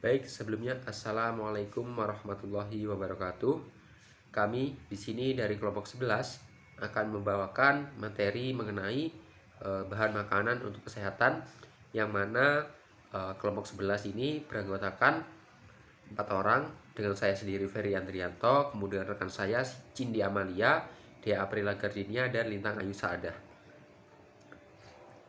Baik, sebelumnya Assalamualaikum warahmatullahi wabarakatuh. Kami di sini dari kelompok 11 akan membawakan materi mengenai bahan makanan untuk kesehatan, yang mana kelompok 11 ini beranggotakan 4 orang dengan saya sendiri Ferry Andrianto, kemudian rekan saya Cindy Amalia, Dea Aprila Gardinia, dan Lintang Ayu Saadah.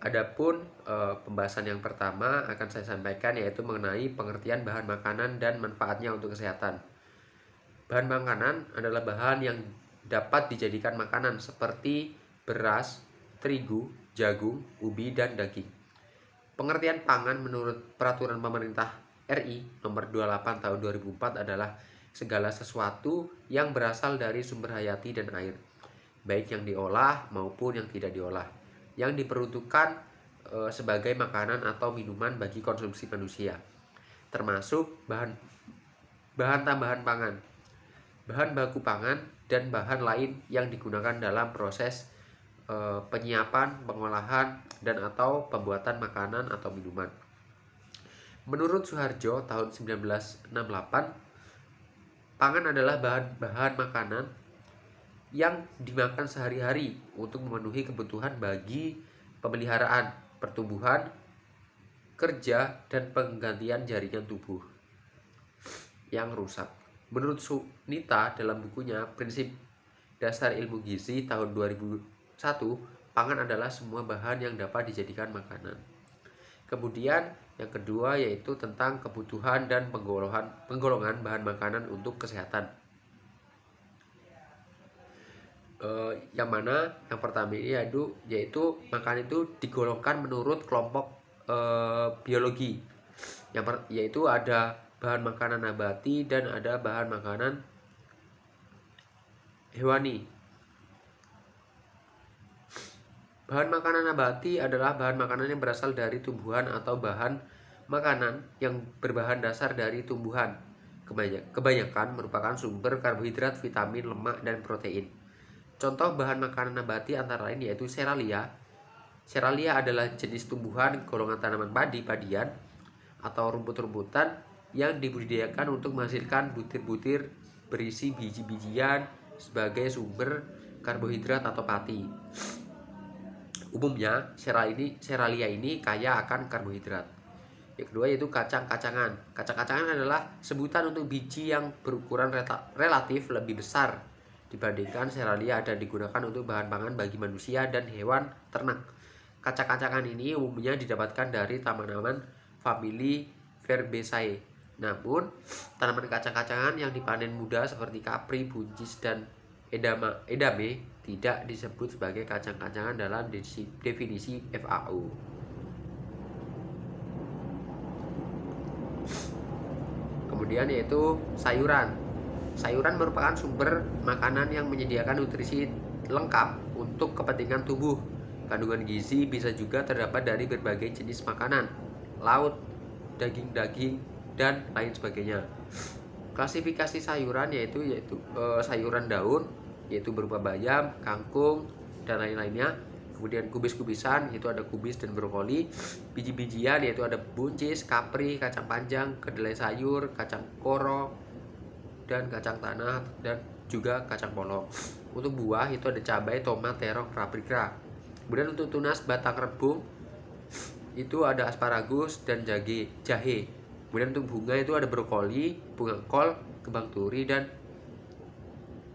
Adapun pembahasan yang pertama akan saya sampaikan yaitu mengenai pengertian bahan makanan dan manfaatnya untuk kesehatan. Bahan makanan adalah bahan yang dapat dijadikan makanan seperti beras, terigu, jagung, ubi, dan daging. Pengertian pangan menurut Peraturan Pemerintah RI Nomor 28 Tahun 2004 adalah segala sesuatu yang berasal dari sumber hayati dan air, baik yang diolah maupun yang tidak diolah, yang diperuntukkan sebagai makanan atau minuman bagi konsumsi manusia, termasuk bahan tambahan pangan, bahan baku pangan, dan bahan lain yang digunakan dalam proses penyiapan, pengolahan, dan atau pembuatan makanan atau minuman. Menurut Soeharjo tahun 1968, pangan adalah bahan makanan yang dimakan sehari-hari untuk memenuhi kebutuhan bagi pemeliharaan, pertumbuhan, kerja, dan penggantian jaringan tubuh yang rusak. Menurut Sunita dalam bukunya Prinsip Dasar Ilmu Gizi tahun 2001, pangan adalah semua bahan yang dapat dijadikan makanan. Kemudian yang kedua yaitu tentang kebutuhan dan penggolongan bahan makanan untuk kesehatan. Yang mana yang pertama ini yaitu makanan itu digolongkan menurut kelompok biologi, yaitu ada bahan makanan nabati dan ada bahan makanan hewani. Bahan makanan nabati adalah bahan makanan yang berasal dari tumbuhan atau bahan makanan yang berbahan dasar dari tumbuhan. Kebanyakan merupakan sumber karbohidrat, vitamin, lemak, dan protein. Contoh bahan makanan nabati antara lain yaitu seralia. Seralia adalah jenis tumbuhan golongan tanaman padi-padian atau rumput-rumputan yang dibudidayakan untuk menghasilkan butir-butir berisi biji-bijian sebagai sumber karbohidrat atau pati. Umumnya seralia ini kaya akan karbohidrat. Yang kedua yaitu kacang-kacangan. Kacang-kacangan adalah sebutan untuk biji yang berukuran relatif lebih besar dibandingkan seralia dan digunakan untuk bahan pangan bagi manusia dan hewan ternak. Kacang-kacangan ini umumnya didapatkan dari tanaman famili Fabaceae. Namun, tanaman kacang-kacangan yang dipanen muda seperti kapri, buncis, dan edame tidak disebut sebagai kacang-kacangan dalam definisi FAO. Kemudian yaitu sayuran. Sayuran merupakan sumber makanan yang menyediakan nutrisi lengkap untuk kepentingan tubuh. Kandungan gizi bisa juga terdapat dari berbagai jenis makanan, laut, daging-daging, dan lain sebagainya. Klasifikasi sayuran yaitu sayuran daun, yaitu berupa bayam, kangkung, dan lain-lainnya. Kemudian kubis-kubisan, itu ada kubis dan brokoli. Biji-bijian yaitu ada buncis, kapri, kacang panjang, kedelai sayur, kacang koro, dan kacang tanah, dan juga kacang polong. Untuk buah itu ada cabai, tomat, terong, paprika. Kemudian untuk tunas batang rebung itu ada asparagus dan jahe. Kemudian untuk bunga itu ada brokoli, bunga kol, kembang turi, dan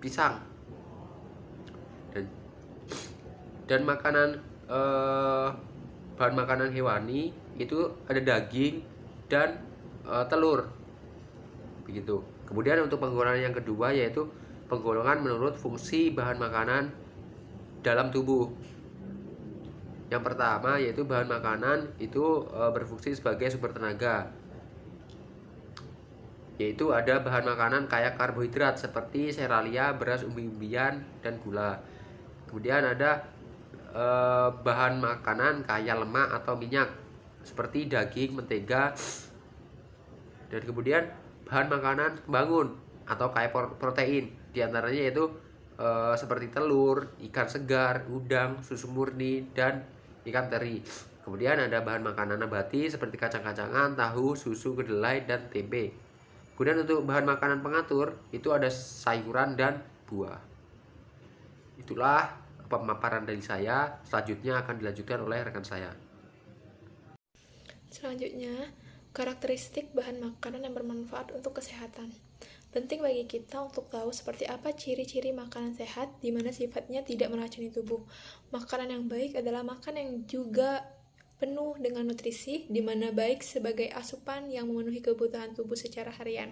pisang. Dan makanan bahan makanan hewani itu ada daging dan telur, begitu. Kemudian untuk penggolongan yang kedua yaitu penggolongan menurut fungsi bahan makanan dalam tubuh. Yang pertama yaitu bahan makanan itu berfungsi sebagai sumber tenaga, yaitu ada bahan makanan kaya karbohidrat seperti seralia, beras, umbi-umbian, dan gula. Kemudian ada bahan makanan kaya lemak atau minyak seperti daging, mentega. Dan kemudian bahan makanan pembangun atau kaya protein, diantaranya yaitu seperti telur, ikan segar, udang, susu murni, dan ikan teri. Kemudian ada bahan makanan nabati seperti kacang-kacangan, tahu, susu, kedelai, dan tempe. Kemudian untuk bahan makanan pengatur itu ada sayuran dan buah. Itulah pemaparan dari saya. Selanjutnya akan dilanjutkan oleh rekan saya. Selanjutnya, karakteristik bahan makanan yang bermanfaat untuk kesehatan. Penting bagi kita untuk tahu seperti apa ciri-ciri makanan sehat di mana sifatnya tidak meracuni tubuh. Makanan yang baik adalah makanan yang juga penuh dengan nutrisi, di mana baik sebagai asupan yang memenuhi kebutuhan tubuh secara harian.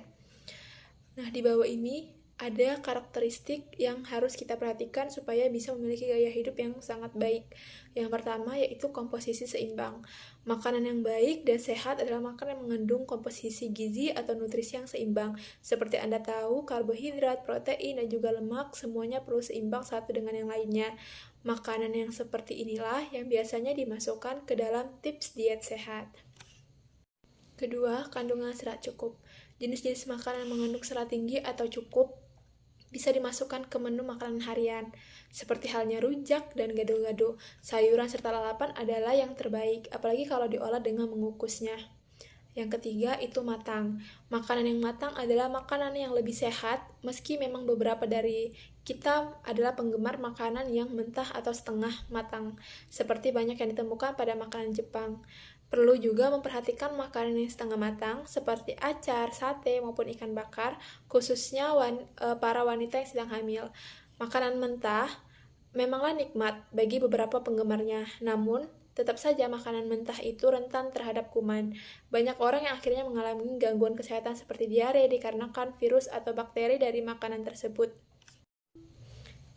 Nah, di bawah ini ada karakteristik yang harus kita perhatikan supaya bisa memiliki gaya hidup yang sangat baik. Yang pertama yaitu komposisi seimbang. Makanan yang baik dan sehat adalah makanan yang mengandung komposisi gizi atau nutrisi yang seimbang. Seperti Anda tahu, karbohidrat, protein, dan juga lemak semuanya perlu seimbang satu dengan yang lainnya. Makanan yang seperti inilah yang biasanya dimasukkan ke dalam tips diet sehat. Kedua, kandungan serat cukup. Jenis-jenis makanan yang mengandung serat tinggi atau cukup bisa dimasukkan ke menu makanan harian. Seperti halnya rujak dan gado-gado, sayuran serta lalapan adalah yang terbaik, apalagi kalau diolah dengan mengukusnya. Yang ketiga itu matang. Makanan yang matang adalah makanan yang lebih sehat, meski memang beberapa dari kita adalah penggemar makanan yang mentah atau setengah matang, seperti banyak yang ditemukan pada makanan Jepang. Perlu juga memperhatikan makanan yang setengah matang, seperti acar, sate, maupun ikan bakar, khususnya para wanita yang sedang hamil. Makanan mentah memanglah nikmat bagi beberapa penggemarnya, namun tetap saja makanan mentah itu rentan terhadap kuman. Banyak orang yang akhirnya mengalami gangguan kesehatan seperti diare dikarenakan virus atau bakteri dari makanan tersebut.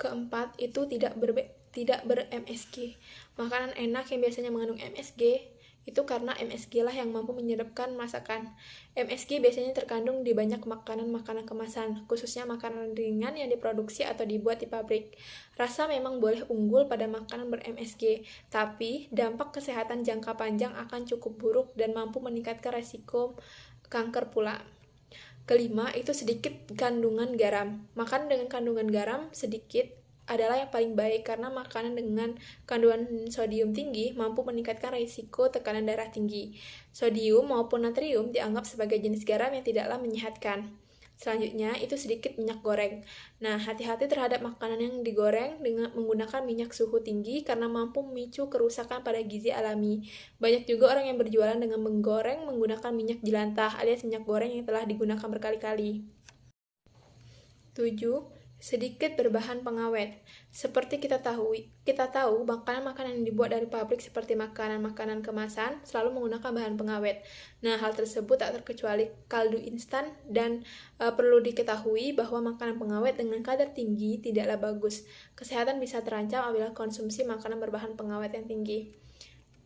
Keempat, itu tidak ber-MSG. Makanan enak yang biasanya mengandung MSG itu karena MSG lah yang mampu menyedapkan masakan. MSG biasanya terkandung di banyak makanan-makanan kemasan, khususnya makanan ringan yang diproduksi atau dibuat di pabrik. Rasa memang boleh unggul pada makanan ber-MSG, tapi dampak kesehatan jangka panjang akan cukup buruk dan mampu meningkatkan resiko kanker pula. Kelima, itu sedikit kandungan garam. Makan dengan kandungan garam sedikit adalah yang paling baik karena makanan dengan kandungan sodium tinggi mampu meningkatkan risiko tekanan darah tinggi. Sodium maupun natrium dianggap sebagai jenis garam yang tidaklah menyehatkan. Selanjutnya, itu sedikit minyak goreng. Nah, hati-hati terhadap makanan yang digoreng dengan menggunakan minyak suhu tinggi karena mampu memicu kerusakan pada gizi alami. Banyak juga orang yang berjualan dengan menggoreng menggunakan minyak jelantah alias minyak goreng yang telah digunakan berkali-kali. 7. Sedikit berbahan pengawet. Seperti kita tahu makanan-makanan yang dibuat dari pabrik seperti makanan-makanan kemasan selalu menggunakan bahan pengawet. Nah, hal tersebut tak terkecuali kaldu instan dan perlu diketahui bahwa makanan pengawet dengan kadar tinggi tidaklah bagus. Kesehatan bisa terancam apabila konsumsi makanan berbahan pengawet yang tinggi.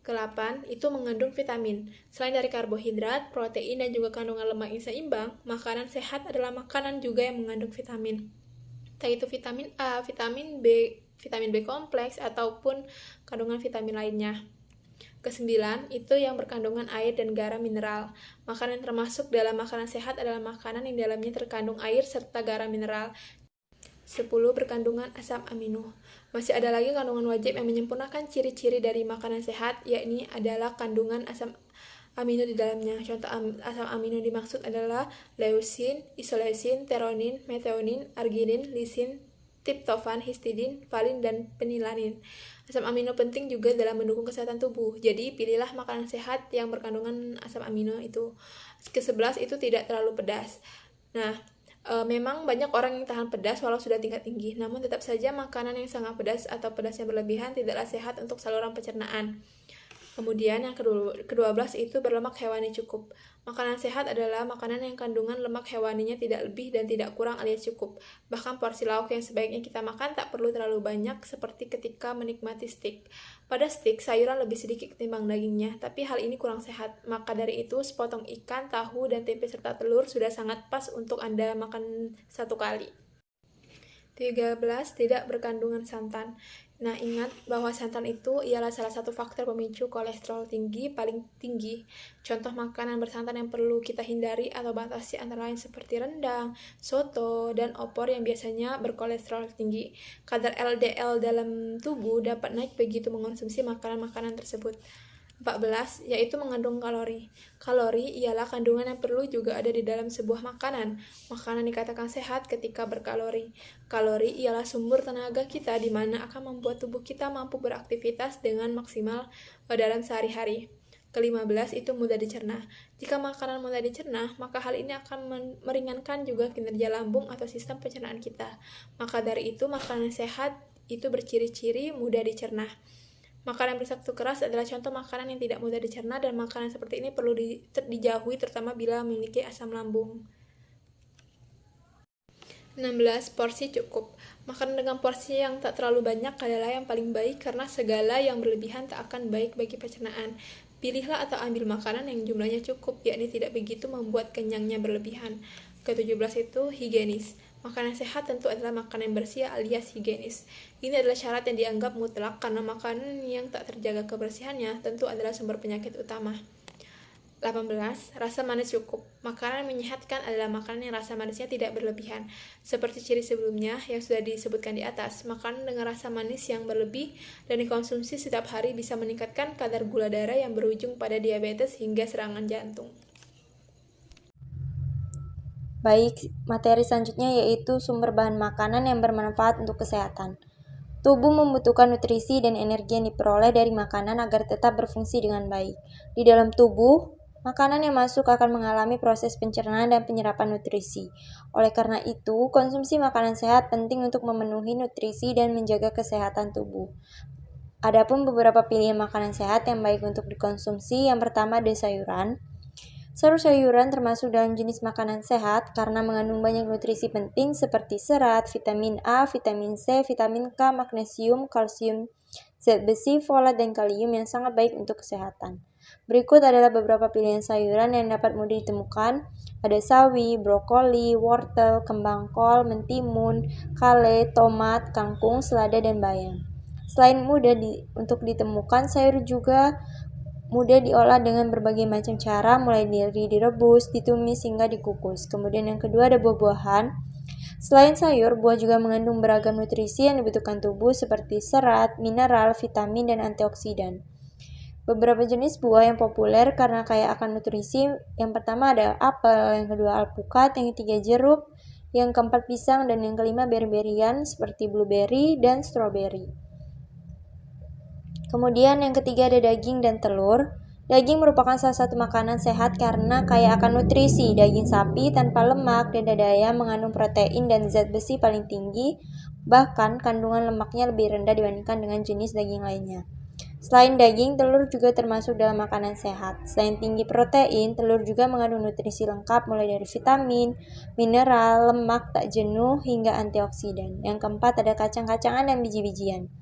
Ke-8, itu mengandung vitamin. Selain dari karbohidrat, protein, dan juga kandungan lemak yang seimbang, makanan sehat adalah makanan juga yang mengandung vitamin. Entah itu vitamin A, vitamin B kompleks, ataupun kandungan vitamin lainnya. Ke-9, itu yang berkandungan air dan garam mineral. Makanan yang termasuk dalam makanan sehat adalah makanan yang dalamnya terkandung air serta garam mineral. 10. Berkandungan asam amino. Masih ada lagi kandungan wajib yang menyempurnakan ciri-ciri dari makanan sehat, yakni adalah kandungan asam amino di dalamnya. Contoh asam amino dimaksud adalah leusin, isoleusin, theronin, methionin, arginin, lisin, triptofan, histidin, valin, dan penilanin. Asam amino penting juga dalam mendukung kesehatan tubuh. Jadi, pilihlah makanan sehat yang berkandungan asam amino itu. Ke-11 itu tidak terlalu pedas. Nah, memang banyak orang yang tahan pedas walau sudah tingkat tinggi. Namun tetap saja makanan yang sangat pedas atau pedasnya berlebihan tidaklah sehat untuk saluran pencernaan. Kemudian yang ke-12 itu berlemak hewani cukup. Makanan sehat adalah makanan yang kandungan lemak hewaninya tidak lebih dan tidak kurang alias cukup. Bahkan porsi lauk yang sebaiknya kita makan tak perlu terlalu banyak seperti ketika menikmati steak. Pada steak, sayuran lebih sedikit ketimbang dagingnya, tapi hal ini kurang sehat. Maka dari itu, sepotong ikan, tahu, dan tempe serta telur sudah sangat pas untuk Anda makan satu kali. 13. Tidak berkandungan santan. Nah, ingat bahwa santan itu ialah salah satu faktor pemicu kolesterol paling tinggi. Contoh makanan bersantan yang perlu kita hindari atau batasi antara lain seperti rendang, soto, dan opor yang biasanya berkolesterol tinggi. Kadar LDL dalam tubuh dapat naik begitu mengonsumsi makanan-makanan tersebut. 14, yaitu mengandung kalori. Kalori ialah kandungan yang perlu juga ada di dalam sebuah makanan. Makanan dikatakan sehat ketika berkalori. Kalori ialah sumber tenaga kita di mana akan membuat tubuh kita mampu beraktivitas dengan maksimal dalam sehari-hari. Ke-15 itu mudah dicerna. Jika makanan mudah dicerna, maka hal ini akan meringankan juga kinerja lambung atau sistem pencernaan kita. Maka dari itu, makanan sehat itu berciri-ciri mudah dicerna. Makanan bersatu keras adalah contoh makanan yang tidak mudah dicerna dan makanan seperti ini perlu dijauhi terutama bila memiliki asam lambung. 16. Porsi cukup. Makan dengan porsi yang tak terlalu banyak adalah yang paling baik karena segala yang berlebihan tak akan baik bagi pencernaan. Pilihlah atau ambil makanan yang jumlahnya cukup, yakni tidak begitu membuat kenyangnya berlebihan. Ke-17 itu higienis. Makanan sehat tentu adalah makanan yang bersih alias higienis. Ini adalah syarat yang dianggap mutlak karena makanan yang tak terjaga kebersihannya tentu adalah sumber penyakit utama. 18. Rasa manis cukup. Makanan yang menyehatkan adalah makanan yang rasa manisnya tidak berlebihan. Seperti ciri sebelumnya yang sudah disebutkan di atas, makanan dengan rasa manis yang berlebih dan dikonsumsi setiap hari bisa meningkatkan kadar gula darah yang berujung pada diabetes hingga serangan jantung. Baik, materi selanjutnya yaitu sumber bahan makanan yang bermanfaat untuk kesehatan. Tubuh membutuhkan nutrisi dan energi yang diperoleh dari makanan agar tetap berfungsi dengan baik. Di dalam tubuh, makanan yang masuk akan mengalami proses pencernaan dan penyerapan nutrisi. Oleh karena itu, konsumsi makanan sehat penting untuk memenuhi nutrisi dan menjaga kesehatan tubuh. Adapun beberapa pilihan makanan sehat yang baik untuk dikonsumsi, yang pertama ada sayuran. Sayur-sayuran termasuk dalam jenis makanan sehat karena mengandung banyak nutrisi penting seperti serat, vitamin A, vitamin C, vitamin K, magnesium, kalsium, zat besi, folat, dan kalium yang sangat baik untuk kesehatan. Berikut adalah beberapa pilihan sayuran yang dapat mudah ditemukan. Ada sawi, brokoli, wortel, kembang kol, mentimun, kale, tomat, kangkung, selada, dan bayam. Selain mudah untuk ditemukan, sayur juga mudah diolah dengan berbagai macam cara, mulai dari direbus, ditumis, hingga dikukus. Kemudian yang kedua ada buah-buahan. Selain sayur, buah juga mengandung beragam nutrisi yang dibutuhkan tubuh seperti serat, mineral, vitamin, dan antioksidan. Beberapa jenis buah yang populer karena kaya akan nutrisi, yang pertama ada apel, yang kedua alpukat, yang ketiga jeruk, yang keempat pisang, dan yang kelima beri-berian seperti blueberry dan strawberry. Kemudian yang ketiga ada daging dan telur. Daging merupakan salah satu makanan sehat karena kaya akan nutrisi. Daging sapi tanpa lemak dan dada ayam mengandung protein dan zat besi paling tinggi, bahkan kandungan lemaknya lebih rendah dibandingkan dengan jenis daging lainnya. Selain daging, telur juga termasuk dalam makanan sehat. Selain tinggi protein, telur juga mengandung nutrisi lengkap mulai dari vitamin, mineral, lemak tak jenuh, hingga antioksidan. Yang keempat ada kacang-kacangan dan biji-bijian.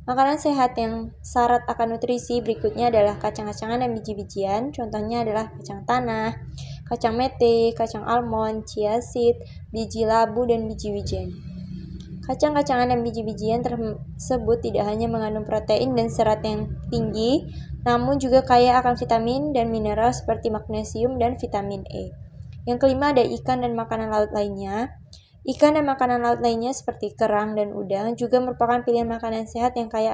Makanan sehat yang syarat akan nutrisi berikutnya adalah kacang-kacangan dan biji-bijian. Contohnya adalah kacang tanah, kacang mete, kacang almond, chia seed, biji labu, dan biji wijen. Kacang-kacangan dan biji-bijian tersebut tidak hanya mengandung protein dan serat yang tinggi, namun juga kaya akan vitamin dan mineral seperti magnesium dan vitamin E. Yang kelima ada ikan dan makanan laut lainnya. Ikan dan makanan laut lainnya seperti kerang dan udang juga merupakan pilihan makanan sehat yang kaya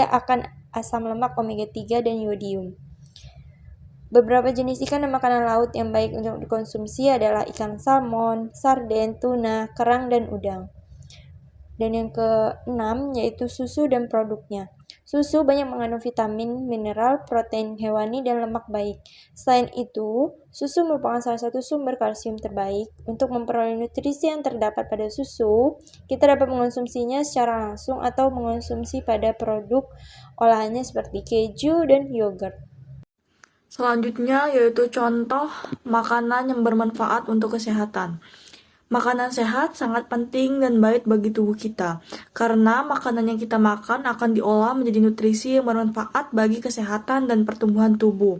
akan asam lemak omega 3 dan yodium. Beberapa jenis ikan dan makanan laut yang baik untuk dikonsumsi adalah ikan salmon, sarden, tuna, kerang, dan udang. Dan yang keenam yaitu susu dan produknya. Susu banyak mengandung vitamin, mineral, protein hewani, dan lemak baik. Selain itu, susu merupakan salah satu sumber kalsium terbaik. Untuk memperoleh nutrisi yang terdapat pada susu, kita dapat mengonsumsinya secara langsung atau mengonsumsi pada produk olahannya seperti keju dan yogurt. Selanjutnya yaitu contoh makanan yang bermanfaat untuk kesehatan. Makanan sehat sangat penting dan baik bagi tubuh kita, karena makanan yang kita makan akan diolah menjadi nutrisi yang bermanfaat bagi kesehatan dan pertumbuhan tubuh.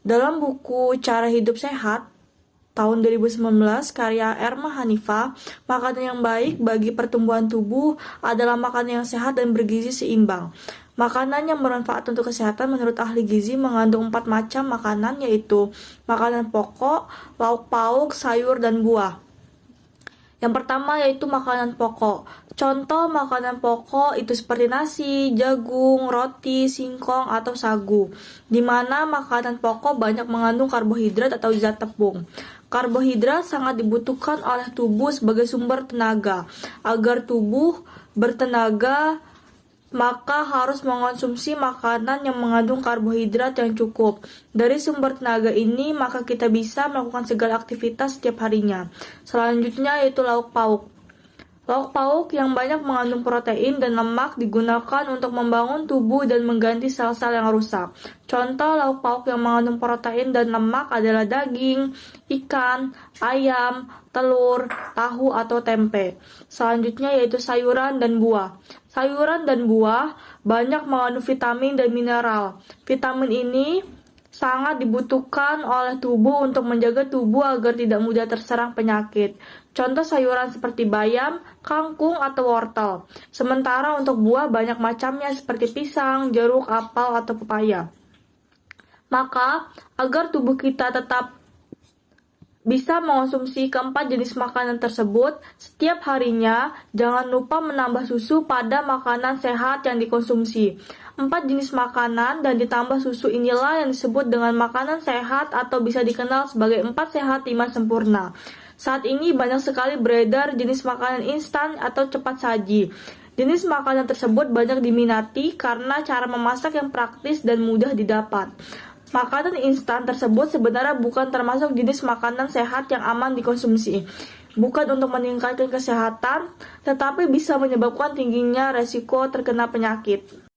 Dalam buku Cara Hidup Sehat, tahun 2019, karya Erma Hanifa, makanan yang baik bagi pertumbuhan tubuh adalah makanan yang sehat dan bergizi seimbang. Makanan yang bermanfaat untuk kesehatan menurut ahli gizi mengandung 4 macam makanan, yaitu makanan pokok, lauk pauk, sayur, dan buah. Yang pertama yaitu makanan pokok. Contoh makanan pokok itu seperti nasi, jagung, roti, singkong, atau sagu. Di mana makanan pokok banyak mengandung karbohidrat atau zat tepung. Karbohidrat sangat dibutuhkan oleh tubuh sebagai sumber tenaga. Agar tubuh bertenaga, maka harus mengonsumsi makanan yang mengandung karbohidrat yang cukup. Dari sumber tenaga ini, maka kita bisa melakukan segala aktivitas setiap harinya. Selanjutnya yaitu lauk pauk. Lauk pauk yang banyak mengandung protein dan lemak digunakan untuk membangun tubuh dan mengganti sel-sel yang rusak. Contoh lauk pauk yang mengandung protein dan lemak adalah daging, ikan, ayam, telur, tahu, atau tempe. Selanjutnya yaitu sayuran dan buah. Sayuran dan buah banyak mengandung vitamin dan mineral. Vitamin ini sangat dibutuhkan oleh tubuh untuk menjaga tubuh agar tidak mudah terserang penyakit. Contoh sayuran seperti bayam, kangkung, atau wortel. Sementara untuk buah banyak macamnya seperti pisang, jeruk, apel, atau pepaya. Maka, agar tubuh kita tetap bisa mengonsumsi keempat jenis makanan tersebut, setiap harinya jangan lupa menambah susu pada makanan sehat yang dikonsumsi. 4 jenis makanan dan ditambah susu inilah yang disebut dengan makanan sehat atau bisa dikenal sebagai 4 sehat 5 sempurna. Saat ini banyak sekali beredar jenis makanan instan atau cepat saji. Jenis makanan tersebut banyak diminati karena cara memasak yang praktis dan mudah didapat. Makanan instan tersebut sebenarnya bukan termasuk jenis makanan sehat yang aman dikonsumsi. Bukan untuk meningkatkan kesehatan, tetapi bisa menyebabkan tingginya resiko terkena penyakit.